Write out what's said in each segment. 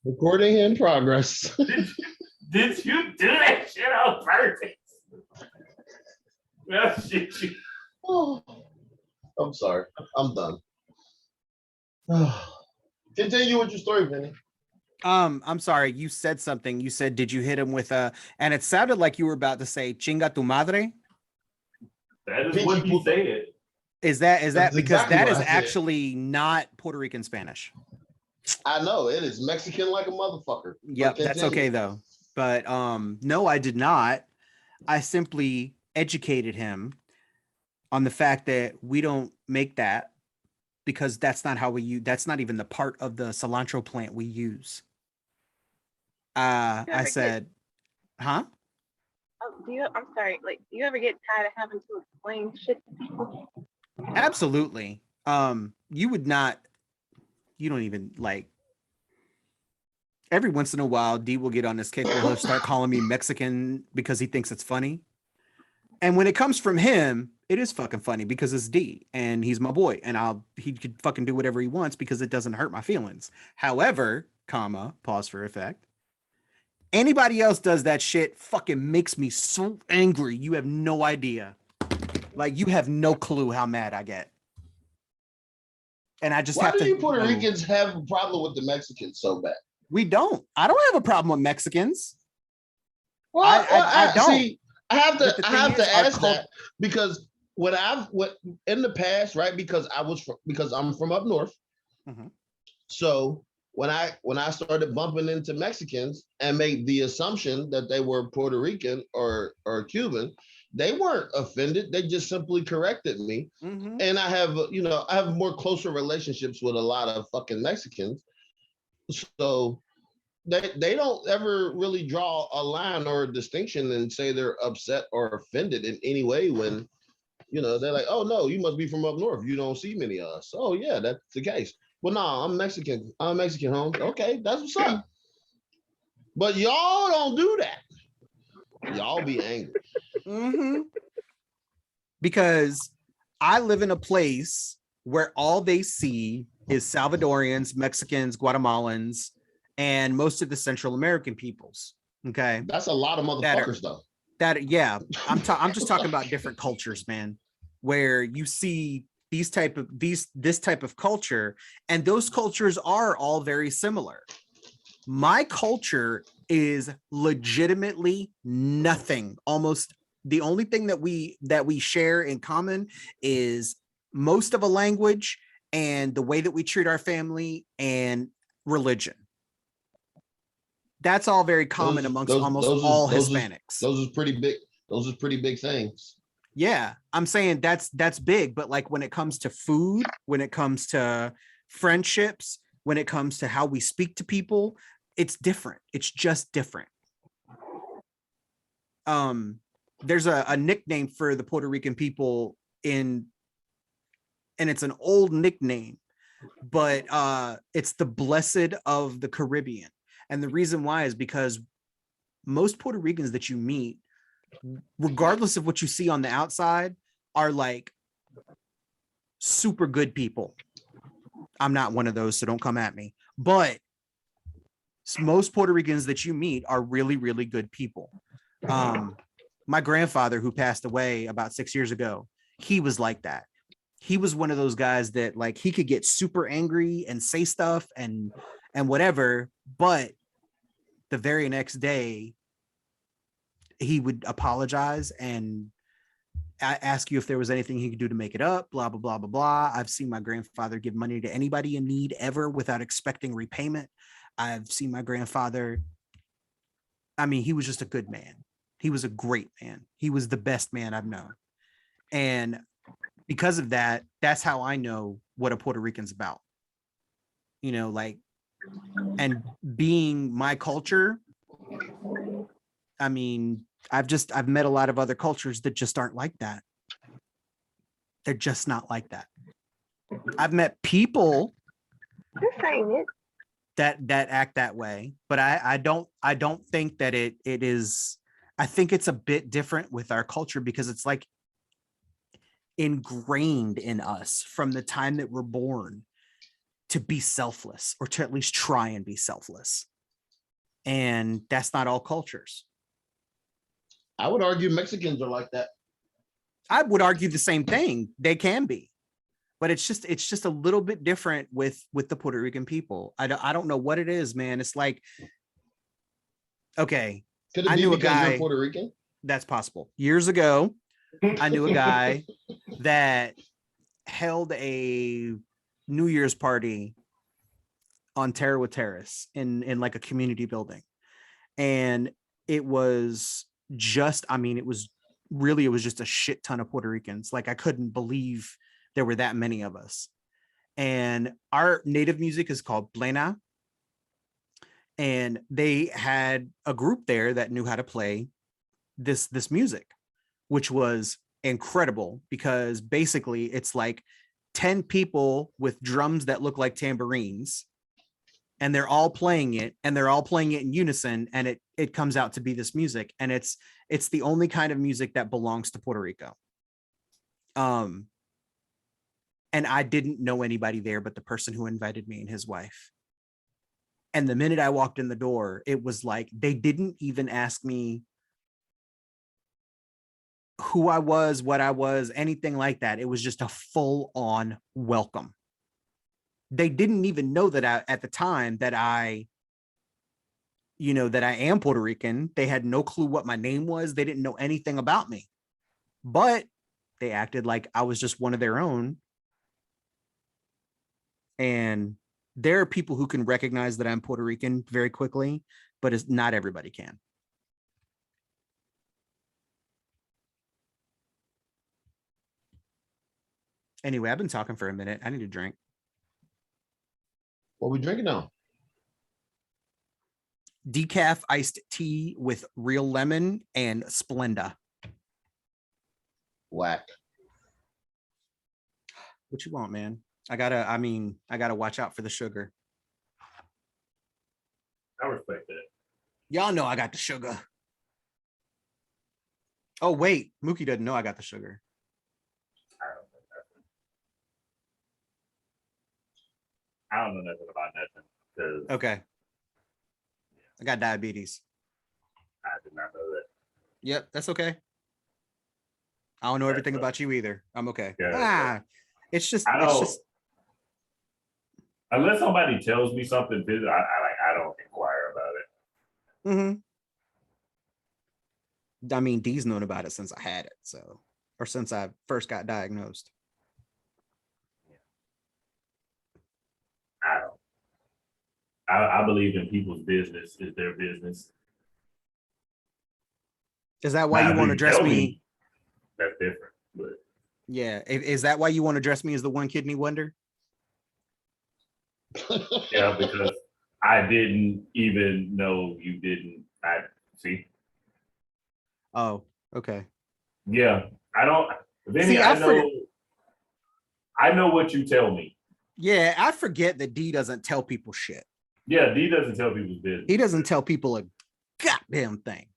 Recording in progress. Did you do that shit on purpose? No shit. Oh, I'm sorry. I'm done. Continue with your story, Vinny. I'm sorry. You said something. You said, did you hit him with a, and it sounded like you were about to say chinga tu madre. That is what he said. Is that That's because exactly that what is I said. actually not Puerto Rican Spanish. I know it is Mexican like a motherfucker. Yep, that's okay though. But no, I did not. I simply educated him on the fact that we don't make that because that's not how we use. That's not even the part of the cilantro plant we use. I said, huh? Oh, I'm sorry. Like, do you ever get tired of having to explain shit to people? Absolutely. You would not. You don't even like. Every once in a while, D will get on this kick where he'll start calling me Mexican because he thinks it's funny. And when it comes from him, it is fucking funny because it's D and he's my boy and he could fucking do whatever he wants because it doesn't hurt my feelings. However, pause for effect. Anybody else does that shit fucking makes me so angry. You have no idea. Like, you have no clue how mad I get. And I just Why have to. Why do you Puerto Ricans have a problem with the Mexicans so bad? We don't. I don't have a problem with Mexicans. Well, I don't. See, I have to ask that because when in the past, right? Because I'm from up north. Mm-hmm. So when I started bumping into Mexicans and made the assumption that they were Puerto Rican or Cuban, they weren't offended. They just simply corrected me. Mm-hmm. And I have more closer relationships with a lot of fucking Mexicans. So they don't ever really draw a line or a distinction and say they're upset or offended in any way when, they're like, oh, no, you must be from up north. You don't see many of us. Oh, yeah, that's the case. Well, no, I'm Mexican. I'm Mexican, home. Okay, that's what's up. But y'all don't do that. Y'all be angry. Mm-hmm. Because I live in a place where all they see is Salvadorians, Mexicans, Guatemalans, and most of the Central American peoples. Okay, that's a lot of motherfuckers, though. Yeah, I'm just talking about different cultures, man. Where you see this type of culture, and those cultures are all very similar. My culture is legitimately nothing. Almost the only thing that we share in common is most of a language and the way that we treat our family and religion. That's all very common amongst almost all Hispanics. Those are pretty big. Those are pretty big things. Yeah, I'm saying that's big, but like when it comes to food, when it comes to friendships, when it comes to how we speak to people, it's different. It's just different. There's a nickname for the Puerto Rican people and it's an old nickname, but it's the Blessed of the Caribbean. And the reason why is because most Puerto Ricans that you meet, regardless of what you see on the outside, are like super good people. I'm not one of those, so don't come at me. But most Puerto Ricans that you meet are really, really good people. My grandfather, who passed away about 6 years ago, he was like that. He was one of those guys that like he could get super angry and say stuff and whatever, but the very next day he would apologize and ask you if there was anything he could do to make it up, blah, blah, blah, blah, blah. I've seen my grandfather give money to anybody in need ever without expecting repayment. I've seen my grandfather. I mean, he was just a good man. He was a great man. He was the best man I've known. And because of that, that's how I know what a Puerto Rican's about. Like, and being my culture, I mean, I've met a lot of other cultures that just aren't like that. They're just not like that. I've met people that act that way, but I don't think that it is. I think it's a bit different with our culture because it's like ingrained in us from the time that we're born. to be selfless, or to at least try and be selfless. And that's not all cultures. I would argue Mexicans are like that. I would argue the same thing. They can be, but it's just a little bit different with the Puerto Rican people. I don't know what it is, man. It's like, okay, Could it I be knew a because guy. you're Puerto Rican? That's possible. Years ago, I knew a guy that held a New Year's party on Tarawa Terrace in like a community building. And it was just, I mean, it was just a shit ton of Puerto Ricans. Like, I couldn't believe there were that many of us. And our native music is called plena. And they had a group there that knew how to play this music, which was incredible, because basically it's like 10 people with drums that look like tambourines, and they're all playing it, and they're all playing it in unison, and it comes out to be this music. And it's the only kind of music that belongs to Puerto Rico. And I didn't know anybody there but the person who invited me and his wife. And the minute I walked in the door, it was like they didn't even ask me who I was, what I was, anything like that. It was just a full-on welcome. They didn't even know that at the time that I am Puerto Rican. They had no clue what my name was. They didn't know anything about me, but they acted like I was just one of their own. And there are people who can recognize that I'm Puerto Rican very quickly, but it's not everybody can. Anyway, I've been talking for a minute. I need a drink. What are we drinking now? Decaf iced tea with real lemon and Splenda. Whack. What you want, man? I gotta watch out for the sugar. I respect that. Y'all know I got the sugar. Oh, wait. Mookie doesn't know I got the sugar. I don't know nothing about nothing. Okay. I got diabetes. I did not know that. Yep, that's okay. I don't know everything about you either. I'm okay. Yeah, it's just unless somebody tells me something, I don't inquire about it. Mm-hmm. I mean, Dee's known about it since I had it, or since I first got diagnosed. I believe in people's business is their business. Is that why you want to address me? That's different, but yeah, is that why you want to address me as the one kidney wonder? Yeah, because I didn't even know you didn't. I see. Oh, okay. Yeah, I don't. Vinny, See, I know what you tell me. Yeah, I forget that D doesn't tell people shit. Yeah, D doesn't tell people's business. He doesn't tell people a goddamn thing.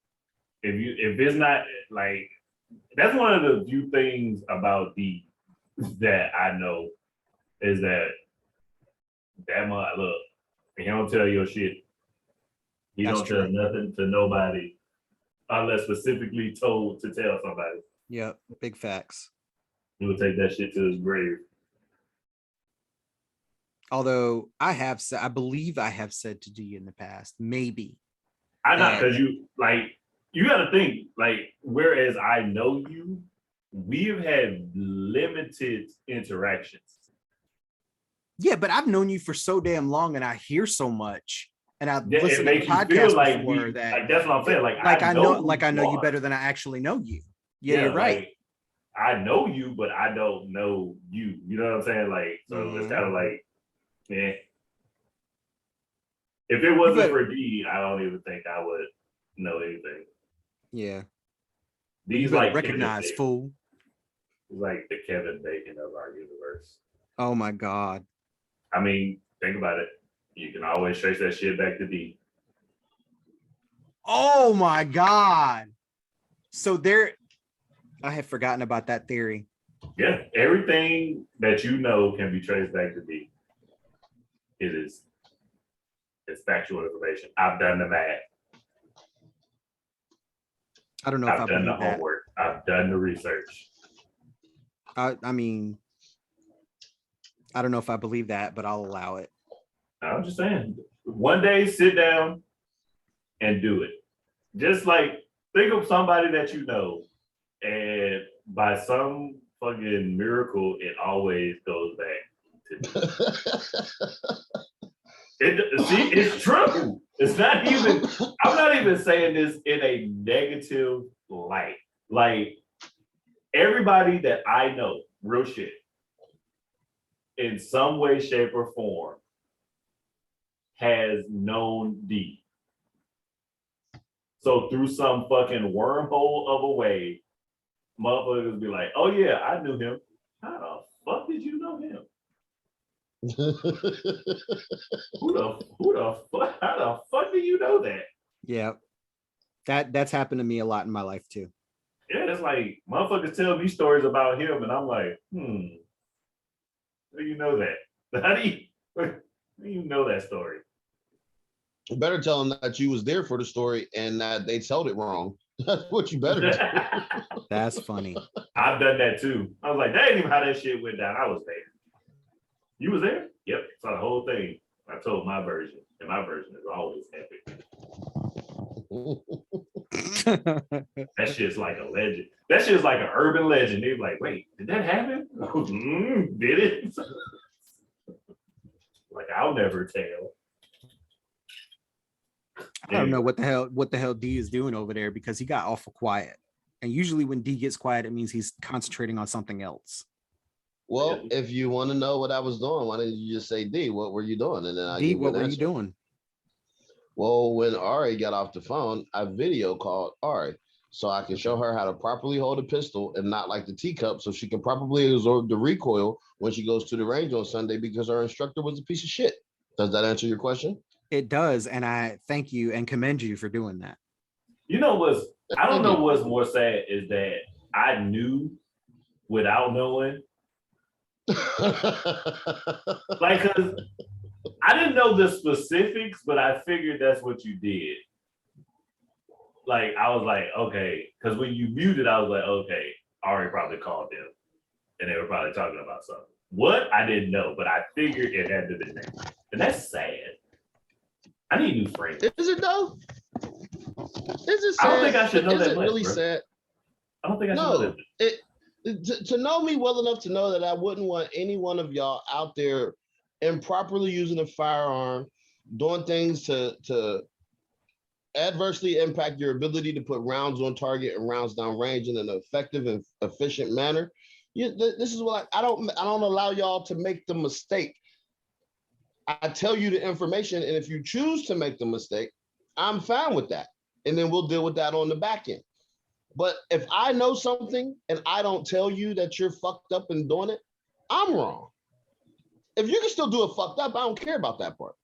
If it's not like, that's one of the few things about D that I know is that much. Look, he don't tell your shit. He don't tell nothing to nobody unless specifically told to tell somebody. Yep, big facts. He will take that shit to his grave. Although I believe I have said to D in the past, maybe. I not, because you got to think, whereas I know you, we've had limited interactions. Yeah, but I've known you for so damn long, and I hear so much, and I've listened to podcasts before that. That's what I'm saying. I know you better than I actually know you. Yeah, you're right. I know you, but I don't know you. You know what I'm saying? So it's kind of like, yeah. If it wasn't for D, I don't even think I would know anything. Yeah. These recognize, fool. He's like the Kevin Bacon of our universe. Oh my God. I mean, think about it. You can always trace that shit back to D. Oh my God. So I had forgotten about that theory. Yeah, everything that you know can be traced back to D. it's factual information. I've done the math. I don't know if I've done the believe that. homework. I've done the research. I mean, I don't know if I believe that, but I'll allow it. I'm just saying, one day sit down and do it. Just like think of somebody that you know, and by some fucking miracle, it always goes back to see, it's true. It's not even, I'm not even saying this in a negative light. Like everybody that I know, real shit, in some way, shape, or form, has known D. So through some fucking wormhole of a way, motherfuckers be like, oh yeah, I knew him. How the fuck did you know him? Who the fuck? How the fuck do you know that? Yeah. That's happened to me a lot in my life too. Yeah, it's like motherfuckers tell me stories about him, and I'm like, how do you know that? How do you know that story? You better tell them that you was there for the story and that they told it wrong. That's what you better do. That's funny. I've done that too. I was like, that ain't even how that shit went down. I was there. You was there? Yep. Saw the whole thing. I told my version, and my version is always epic. That shit's like a legend. That shit's like an urban legend. They're like, wait, did that happen? Did it? Like, I'll never tell. I don't know what the hell D is doing over there because he got awful quiet. And usually when D gets quiet, it means he's concentrating on something else. Well, if you want to know what I was doing, why didn't you just say D? What were you doing? And then D, what were you doing? Well, when Ari got off the phone, I video called Ari so I can show her how to properly hold a pistol and not like the teacup, so she can properly absorb the recoil when she goes to the range on Sunday because her instructor was a piece of shit. Does that answer your question? It does, and I thank you and commend you for doing that. You know what's, I don't know what's more sad is that I knew without knowing. Like, cause I didn't know the specifics, but I figured that's what you did. Like, I was like, okay, because when you muted, I was like, okay, Ari probably called them, and they were probably talking about something. What? I didn't know, but I figured it had to be that. And that's sad. I need new friends. Is it though? Is it sad? I don't think I should know that much, really bro. sad? I don't think I should know that. To know me well enough to know that I wouldn't want any one of y'all out there improperly using a firearm, doing things to adversely impact your ability to put rounds on target and rounds down range in an effective and efficient manner. This is what I don't allow y'all to make the mistake. I tell you the information, and if you choose to make the mistake, I'm fine with that. And then we'll deal with that on the back end. But if I know something and I don't tell you that you're fucked up and doing it, I'm wrong. If you can still do it fucked up, I don't care about that part.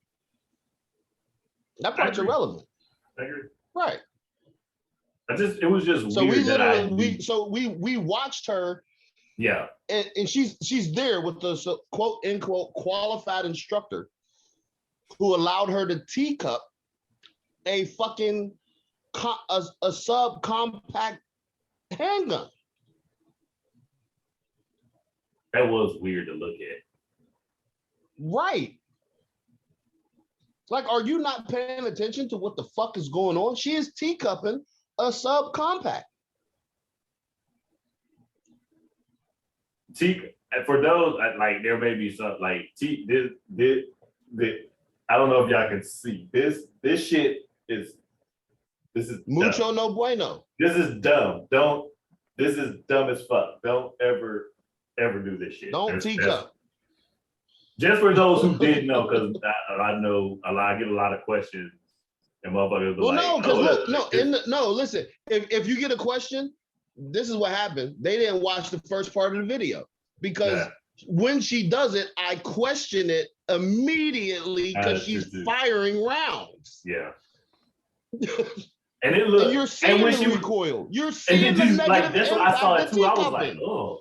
That part's irrelevant. I agree. Right. It was just so weird. We watched her. Yeah. And she's there with the quote unquote qualified instructor who allowed her to teacup a fucking a subcompact handgun. That was weird to look at. Right. Like, are you not paying attention to what the fuck is going on? She is teacupping a subcompact. For those, like, there may be some, like, this, I don't know if y'all can see. This shit is, this is mucho dumb. No bueno. This is dumb. This is dumb as fuck. Don't ever do this shit. Don't teacup. Just for those who didn't know, because I know I get a lot of questions, and motherfuckers. Well, like, listen. If you get a question, this is what happened. They didn't watch the first part of the video because when she does it, I question it immediately because she's firing rounds. Yeah. And it looked. And you're seeing the recoil. You're seeing the negative like that's what I saw it too. I was like, teacupping. oh,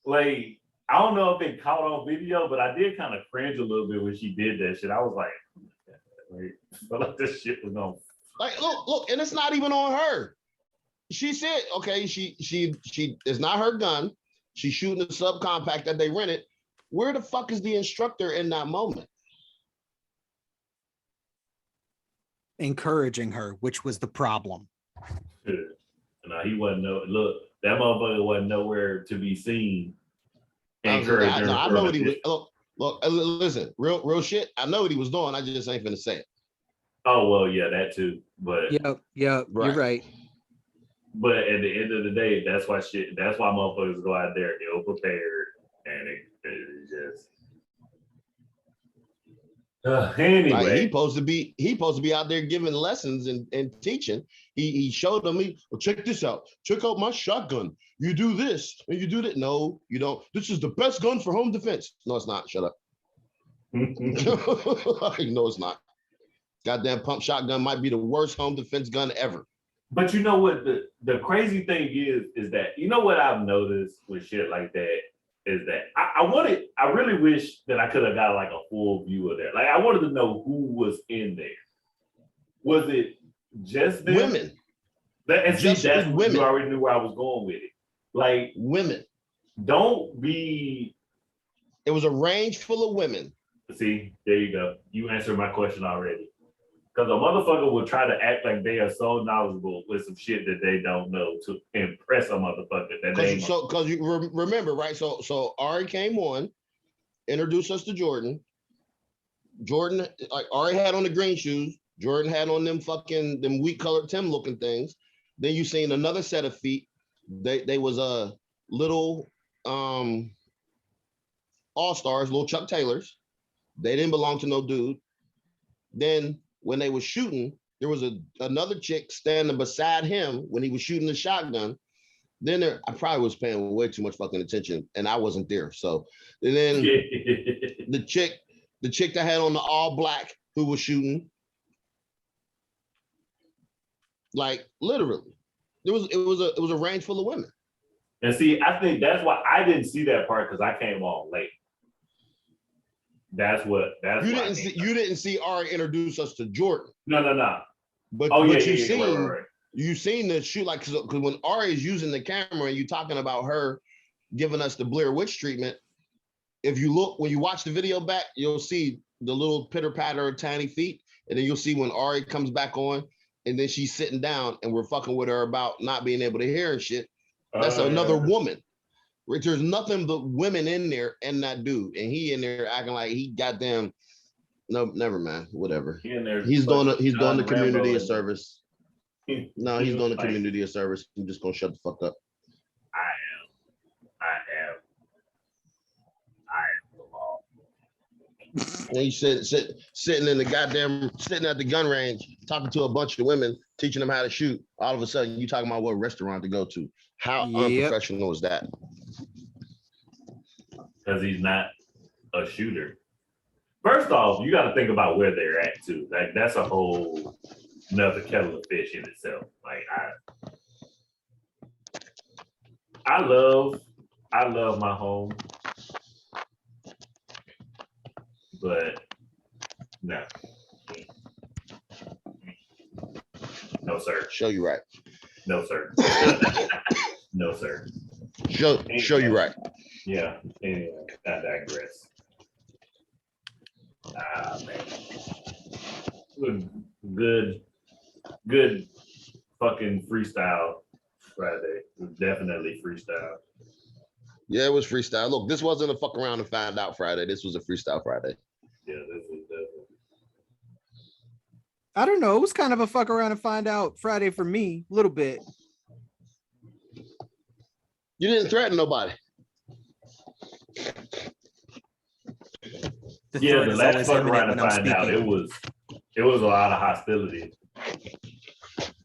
like I don't know if it caught on video, but I did kind of cringe a little bit when she did that shit. I was like, felt like this shit was going. Like, look, and it's not even on her. She said, okay, she it's not her gun. She's shooting a subcompact that they rented. Where the fuck is the instructor in that moment? Encouraging her, which was the problem. No, he wasn't. Look, that motherfucker wasn't nowhere to be seen. I know what he was. Look, listen, real shit. I know what he was doing. I just ain't finna say it. Oh well, yeah, that too. But yep, right. You're right. But at the end of the day, that's why motherfuckers go out there ill prepared, and it just. Anyway, like he supposed to be out there giving lessons and teaching. He showed them. Well, check this out. Check out my shotgun. You do this and you do that. No, you don't. This is the best gun for home defense. No, it's not. Shut up. No, it's not. Goddamn pump shotgun might be the worst home defense gun ever. But you know what the crazy thing is that you know what I've noticed with shit like that is that I really wish that I could have got like a full view of that. Like I wanted to know who was in there. Was it just them? Women? That's women. You already knew where I was going with it. Like women. Don't be. It was a range full of women. See, there you go. You answered my question already. Because a motherfucker will try to act like they are so knowledgeable with some shit that they don't know to impress a motherfucker. Because you remember, right? So Ari came on, introduced us to Jordan. Jordan, like Ari had on the green shoes. Jordan had on them wheat colored Tim looking things. Then you seen another set of feet. They was a little all-stars, little Chuck Taylors. They didn't belong to no dude. Then when they were shooting, there was another chick standing beside him when he was shooting the shotgun. Then I probably was paying way too much fucking attention, and I wasn't there. So, and then the chick that had on the all black who was shooting, like literally, it was a range full of women. And see, I think that's why I didn't see that part because I came on late. You didn't see Ari introduce us to Jordan. No. But you seen the shoot, like because when Ari is using the camera and you talking about her giving us the Blair Witch treatment, if you look when you watch the video back, you'll see the little pitter patter of tiny feet, and then you'll see when Ari comes back on, and then she's sitting down and we're fucking with her about not being able to hear and shit. That's another woman. There's nothing but women in there and that dude, and he in there acting like he goddamn. No, never mind. Whatever. He's doing the community a service. No, he's doing the community a service. I'm just gonna shut the fuck up. I am the law. And he sitting at the gun range, talking to a bunch of women, teaching them how to shoot. All of a sudden, you talking about what restaurant to go to. How unprofessional is that? Because he's not a shooter. First off, you got to think about where they're at too. Like that's a whole another kettle of fish in itself. Like I love my home, but no, sir. Show you right. No, sir. No, sir. Show you right. Yeah. Anyway, I digress. Man. Good fucking freestyle Friday. It was definitely freestyle. Yeah, it was freestyle. Look, this wasn't a fuck around and find out Friday. This was a freestyle Friday. Yeah, this was definitely. I don't know. It was kind of a fuck around and find out Friday for me, a little bit. You didn't threaten nobody. The last fuck around and find out, it was a lot of hostility.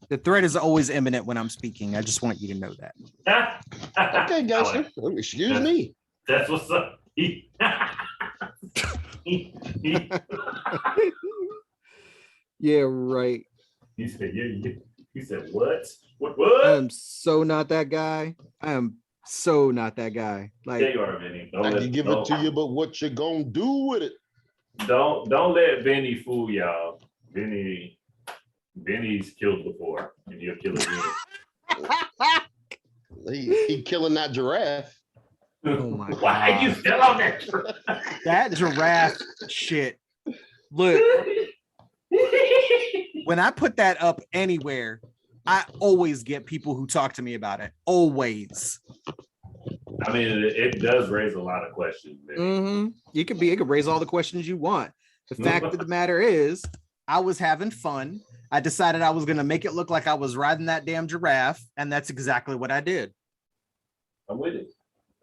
The threat is always imminent when I'm speaking. I just want you to know that. Okay, gangster. Excuse me. That's what's up. Yeah, right. He said what? What? I am so not that guy. I am So not that guy. Like, Yeah, you are, Vinny. I can give it to you, but what you gonna do with it? Don't let Vinny fool y'all. Vinny's killed before, and he'll kill again. He killing that giraffe. oh my god. Why are you still on that? That giraffe shit. Look, when I put that up anywhere, I always get people who talk to me about it. Always. I mean, it does raise a lot of questions. Mm-hmm. It could raise all the questions you want. The fact of the matter is, I was having fun. I decided I was gonna make it look like I was riding that damn giraffe, and that's exactly what I did. I'm with it.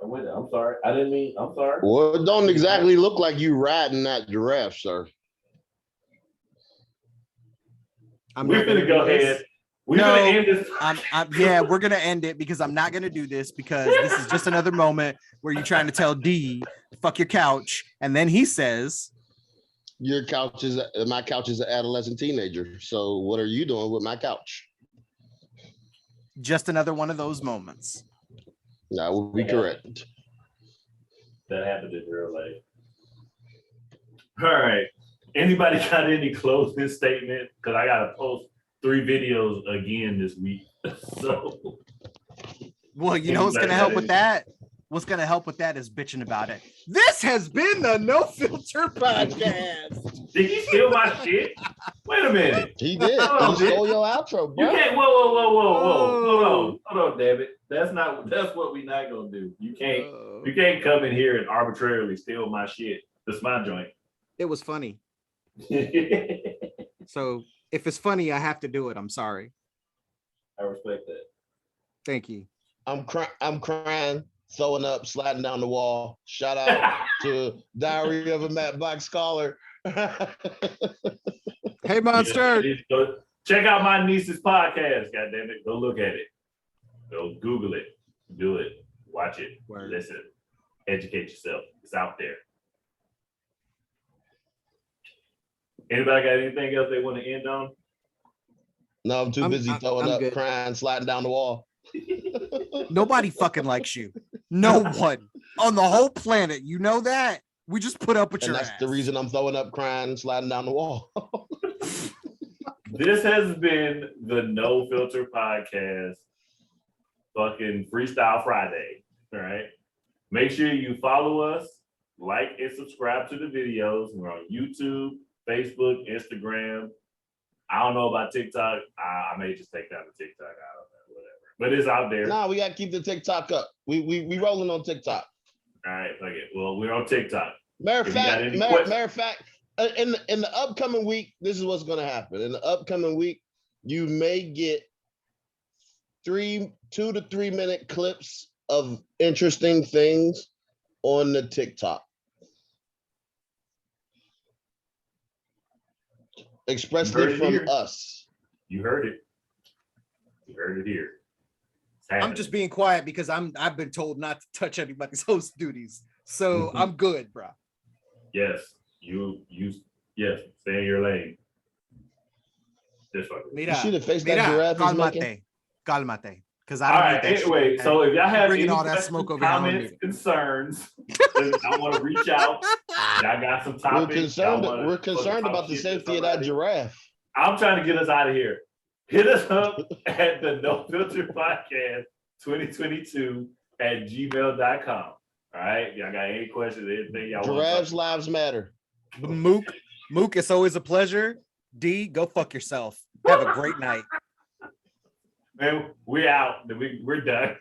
I'm sorry. I didn't mean. I'm sorry. Well, it don't exactly look like you riding that giraffe, sir. We're gonna go ahead. We're gonna end this. Yeah, we're gonna end it because I'm not gonna do this because this is just another moment where you're trying to tell D, fuck your couch, and then he says, my couch is an adolescent teenager. So what are you doing with my couch? just another one of those moments. That would be correct. That happened in real life. All right. Anybody got any closing statement? Because I gotta post 3 videos again this week. So, well, you know what's gonna help with that? What's gonna help with that is bitching about it. This has been the No Filter Podcast. Did he steal my shit? Wait a minute. He did. He stole your outro, bro. You can't. Whoa. Hold on, damn it. That's what we not gonna do. You can't come in here and arbitrarily steal my shit. That's my joint. It was funny. So if it's funny, I have to do it. I'm sorry. I respect that. Thank you. I'm crying, throwing up, sliding down the wall. Shout out to Diary of a Matchbox Scholar. Hey, Monster. Yeah, check out my niece's podcast. God damn it. Go look at it. Go Google it. Do it. Watch it. Word. Listen. Educate yourself. It's out there. Anybody got anything else they want to end on? No, I'm too busy throwing up, good. Crying, sliding down the wall. Nobody fucking likes you. No one on the whole planet. You know that? We just put up with your ass. That's the reason I'm throwing up, crying, sliding down the wall. This has been the No Filter Podcast, fucking Freestyle Friday. All right. Make sure you follow us, like and subscribe to the videos. We're on YouTube, Facebook, Instagram. I don't know about TikTok. I may just take down the TikTok. I don't know, whatever. But it's out there. Nah, we gotta keep the TikTok up. We rolling on TikTok. All right, fuck it. Well, we're on TikTok. Matter of fact, in the upcoming week, this is what's gonna happen. In the upcoming week, you may get 2 to 3 minute clips of interesting things on the TikTok. Expressly from us. You heard it. You heard it here. I'm just being quiet because I've been told not to touch anybody's host duties. So I'm good, bro. Yes. You stay in your lane. This one. You see the face that giraffe is making? Calmate. Because I don't need that anyway, shit. So if y'all have any all that smoke over comments, concerns, I want to reach out. I got some topics. We're concerned about the safety of that giraffe. I'm trying to get us out of here. Hit us up at the No Filter Podcast 2022 at gmail.com. All right. Y'all got any questions, anything y'all want? Giraffes' lives matter. Mook, it's always a pleasure. D, go fuck yourself. Have a great night. Man, we out. We're done.